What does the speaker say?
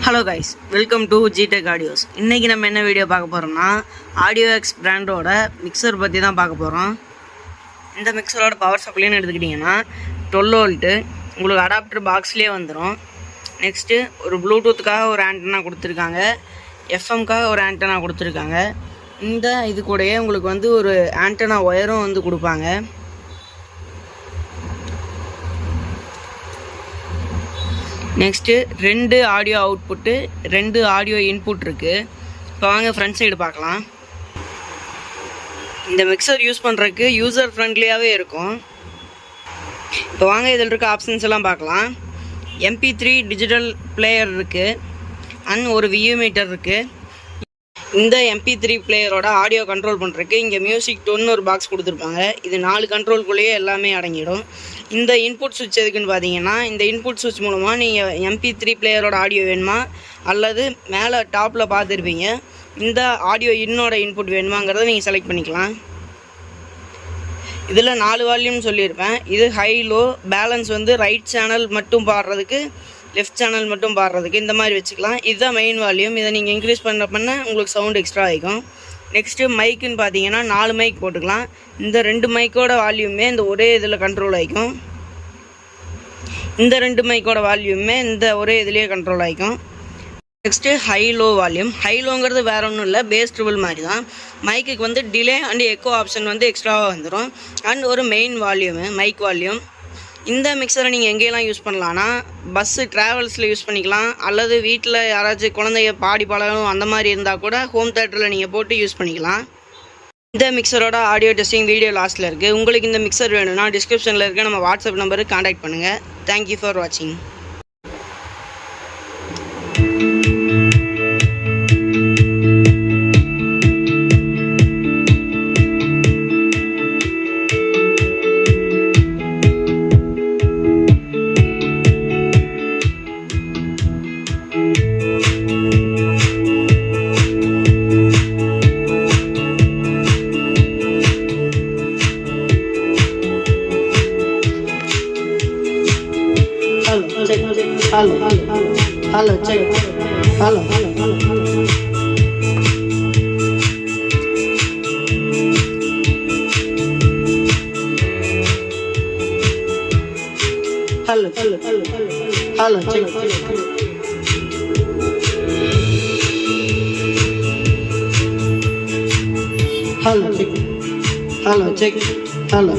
Hello guys, welcome to ஜிடெக் audios. இன்றைக்கி நம்ம என்ன வீடியோ பார்க்க போகிறோம்னா ஆடியோ எக்ஸ் பிராண்டோட மிக்சர் பற்றி தான் பார்க்க போகிறோம். இந்த மிக்சரோட பவர் சப்ளைன்னு எடுத்துக்கிட்டிங்கன்னா 12 வோல்ட்டு உங்களுக்கு அடாப்டர் பாக்ஸ்லேயே வந்துடும். நெக்ஸ்ட்டு ஒரு ப்ளூடூத்துக்காக ஒரு ஆண்டனா கொடுத்துருக்காங்க, எஃப்எம்காக ஒரு ஆண்டனா கொடுத்துருக்காங்க. இந்த இது கூடயே உங்களுக்கு வந்து ஒரு ஆண்டனா ஒயரும் வந்து கொடுப்பாங்க. Next 2 audio output 2 audio input இருக்குது. இப்போ வாங்க ஃப்ரண்ட் சைடு பார்க்கலாம். இந்த மிக்சர் யூஸ் பண்ணுறதுக்கு யூசர் ஃப்ரெண்ட்லியாகவே இருக்கும். இப்போ வாங்க இதில் இருக்க ஆப்ஷன்ஸ் எல்லாம் பார்க்கலாம். MP3 டிஜிட்டல் பிளேயர் இருக்குது அண்ட் ஒரு வியூ மீட்டர் இருக்குது. இந்த MP3 பிளேயரோட ஆடியோ கண்ட்ரோல் பண்ணுறதுக்கு இங்கே மியூசிக் டோன்னு ஒரு பாக்ஸ் கொடுத்துருப்பாங்க. இது 4 கண்ட்ரோல்குள்ளேயே எல்லாமே அடங்கிடும். இந்த இன்புட் சுவிட்ச் எதுக்குன்னு பார்த்தீங்கன்னா, இந்த இன்புட் சுவிட்ச் மூலமாக நீங்கள் MP3 பிளேயரோட ஆடியோ வேணுமா அல்லது மேலே டாப்பில் பார்த்துருப்பீங்க இந்த ஆடியோ இன்னோட இன்புட் வேணுமாங்கிறத நீங்கள் செலக்ட் பண்ணிக்கலாம். இதில் 4 வால்யூம் சொல்லியிருப்பேன். இது ஹை லோ பேலன்ஸ் வந்து ரைட் சேனல் மட்டும் பாடுறதுக்கு, லெஃப்ட் சேனல் மட்டும் பாடுறதுக்கு இந்த மாதிரி வச்சுக்கலாம். இதுதான் மெயின் வால்யூம். இதை நீங்கள் இன்க்ரீஸ் பண்ண உங்களுக்கு சவுண்ட் எக்ஸ்ட்ரா ஆகிக்கும். நெக்ஸ்ட்டு மைக்குன்னு பார்த்தீங்கன்னா 4 மைக் போட்டுக்கலாம். இந்த 2 மைக்கோட வால்யூமே இந்த ஒரே இதில் கண்ட்ரோல் ஆகிக்கும். இந்த 2 மைக்கோட வால்யூமே இந்த ஒரே இதுலேயே கண்ட்ரோல் ஆகிக்கும். Next high low volume. High லோங்கிறது வேறு ஒன்றும் இல்லை, பேஸ் ட்ரிபிள் மாதிரி தான். மைக்குக்கு வந்து டிலே அண்ட் எக்கோ ஆப்ஷன் வந்து எக்ஸ்ட்ராவாக வந்துடும். அண்ட் ஒரு மெயின் வால்யூமு மைக் வால்யூம். இந்த மிக்சரை நீங்கள் எங்கேயெல்லாம் யூஸ் பண்ணலான்னா, பஸ்ஸு ட்ராவல்ஸில் யூஸ் பண்ணிக்கலாம், அல்லது வீட்டில் யாராச்சும் குழந்தைய பாடி பழகணும் அந்த மாதிரி இருந்தால் கூட ஹோம் தேட்டரில் நீங்கள் போட்டு யூஸ் பண்ணிக்கலாம். இந்த மிக்சரோட ஆடியோ டெஸ்டிங் வீடியோ லாஸ்ட்டில் இருக்குது. உங்களுக்கு இந்த மிக்சர் வேணும்னா டிஸ்கிரிப்ஷனில் இருக்க நம்ம வாட்ஸ்அப் நம்பருக்கு கான்டாக்ட் பண்ணுங்கள். தேங்க்யூ ஃபார் வாட்சிங். Hello, check. Hello. Hello, check. Hello, check. Hello.